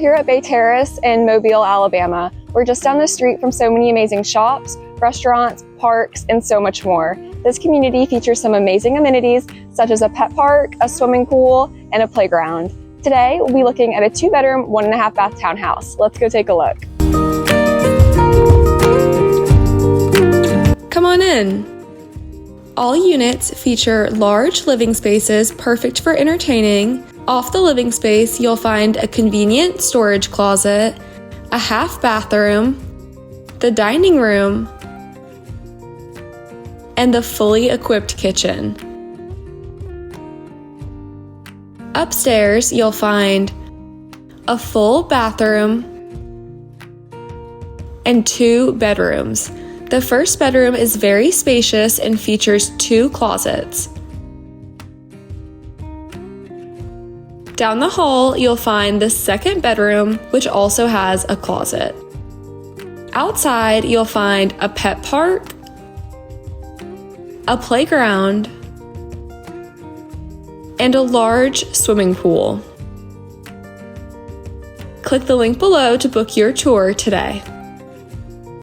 here at Bay Terrace in Mobile, Alabama. We're just down the street from so many amazing shops, restaurants, parks, and so much more. This community features some amazing amenities such as a pet park, a swimming pool, and a playground. Today, we'll be looking at a 2-bedroom, 1.5-bath townhouse. Let's go take a look. Come on in. All units feature large living spaces perfect for entertaining. Off the living space, you'll find a convenient storage closet, a half bathroom, the dining room, and the fully equipped kitchen. Upstairs, you'll find a full bathroom and 2 bedrooms. The first bedroom is very spacious and features 2 closets. Down the hall, you'll find the second bedroom, which also has a closet. Outside, you'll find a pet park, a playground, and a large swimming pool. Click the link below to book your tour today.